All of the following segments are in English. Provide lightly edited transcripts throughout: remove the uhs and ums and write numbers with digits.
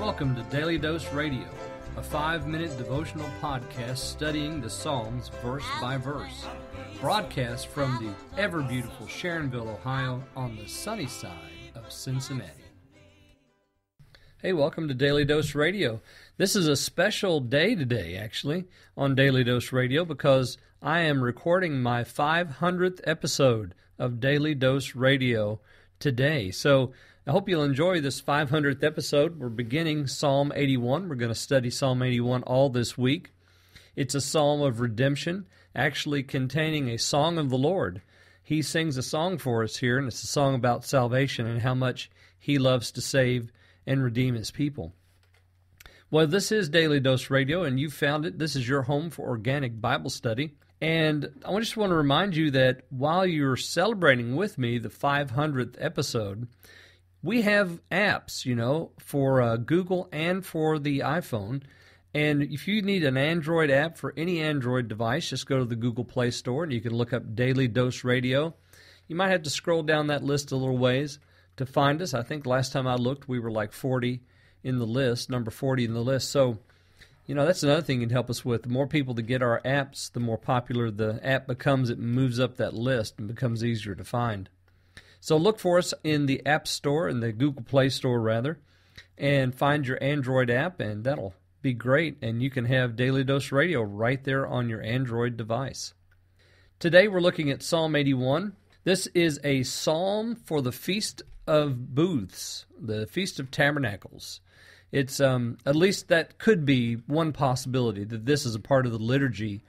Welcome to Daily Dose Radio, a 5-minute devotional podcast studying the Psalms verse by verse. Broadcast from the ever-beautiful Sharonville, Ohio, on the sunny side of Cincinnati. Hey, welcome to Daily Dose Radio. This is a special day today, actually, on Daily Dose Radio because I am recording my 500th episode of Daily Dose Radio today. So I hope you'll enjoy this 500th episode. We're beginning Psalm 81. We're going to study Psalm 81 all this week. It's a psalm of redemption, actually containing a song of the Lord. He sings a song for us here, and it's a song about salvation and how much He loves to save and redeem His people. Well, this is Daily Dose Radio, and you found it. This is your home for organic Bible study. And I just want to remind you that while you're celebrating with me the 500th episode, we have apps, for Google and for the iPhone. And if you need an Android app for any Android device, just go to the Google Play Store and you can look up Daily Dose Radio. You might have to scroll down that list a little ways to find us. I think last time I looked, we were like 40 in the list, number 40 in the list. So, that's another thing you can help us with. The more people that get our apps, the more popular the app becomes. It moves up that list and becomes easier to find. So look for us in the App Store, in the Google Play Store rather, and find your Android app, and that'll be great. And you can have Daily Dose Radio right there on your Android device. Today we're looking at Psalm 81. This is a psalm for the Feast of Booths, the Feast of Tabernacles. It's at least that could be one possibility, that this is a part of the liturgy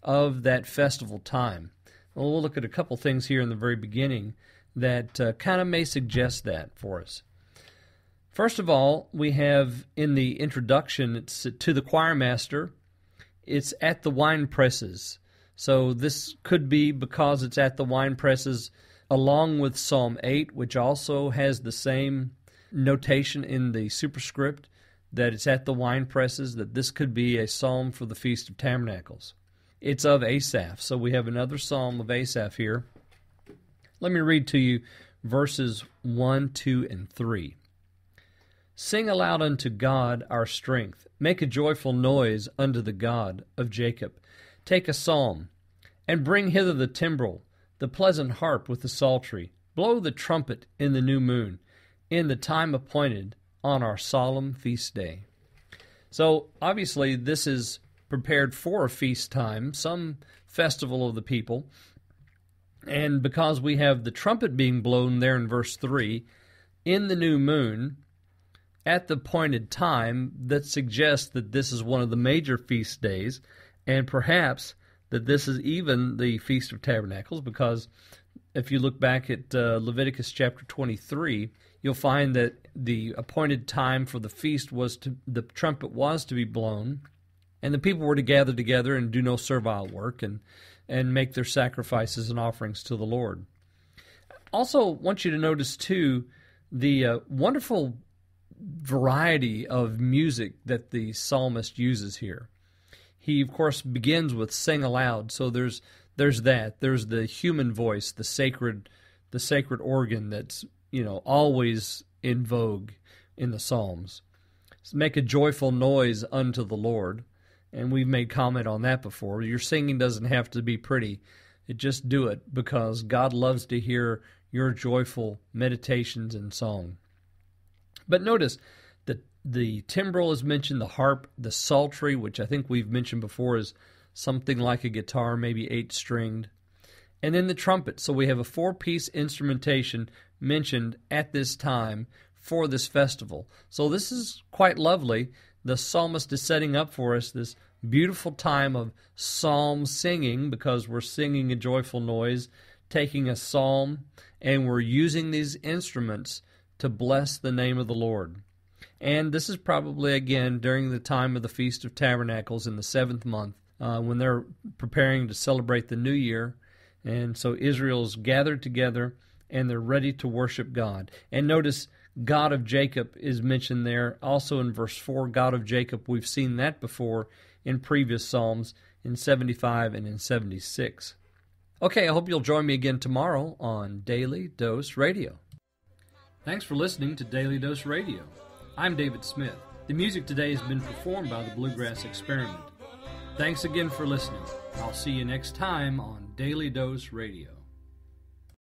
of that festival time. Well, we'll look at a couple things here in the very beginning that kind of may suggest that for us. First of all, we have in the introduction, it's to the choir master, it's at the wine presses. So this could be because it's at the wine presses along with Psalm 8, which also has the same notation in the superscript that it's at the wine presses, that this could be a psalm for the Feast of Tabernacles. It's of Asaph, so we have another psalm of Asaph here. Let me read to you verses 1, 2, and 3. Sing aloud unto God our strength. Make a joyful noise unto the God of Jacob. Take a psalm, and bring hither the timbrel, the pleasant harp with the psaltery. Blow the trumpet in the new moon, in the time appointed on our solemn feast day. So, obviously, this is prepared for a feast time, some festival of the people. And because we have the trumpet being blown there in verse 3, in the new moon, at the appointed time, that suggests that this is one of the major feast days, and perhaps that this is even the Feast of Tabernacles, because if you look back at Leviticus chapter 23, you'll find that the appointed time for the feast the trumpet was to be blown, and the people were to gather together and do no servile work and make their sacrifices and offerings to the Lord. Also, want you to notice, too, the wonderful variety of music that the psalmist uses here. He, of course, begins with sing aloud, so there's that. There's the human voice, the sacred organ that's, always in vogue in the Psalms. So make a joyful noise unto the Lord. And we've made comment on that before. Your singing doesn't have to be pretty. Just do it because God loves to hear your joyful meditations and song. But notice that the timbrel is mentioned, the harp, the psaltery, which I think we've mentioned before is something like a guitar, maybe 8-stringed. And then the trumpet. So we have a 4-piece instrumentation mentioned at this time for this festival. So this is quite lovely. The psalmist is setting up for us this beautiful time of psalm singing because we're singing a joyful noise, taking a psalm, and we're using these instruments to bless the name of the Lord. And this is probably, again, during the time of the Feast of Tabernacles in the 7th month, when they're preparing to celebrate the new year. And so Israel's gathered together, and they're ready to worship God. And notice God of Jacob is mentioned there. Also in verse 4, God of Jacob, we've seen that before in previous Psalms in 75 and in 76. Okay, I hope you'll join me again tomorrow on Daily Dose Radio. Thanks for listening to Daily Dose Radio. I'm David Smith. The music today has been performed by the Bluegrass Experiment. Thanks again for listening. I'll see you next time on Daily Dose Radio.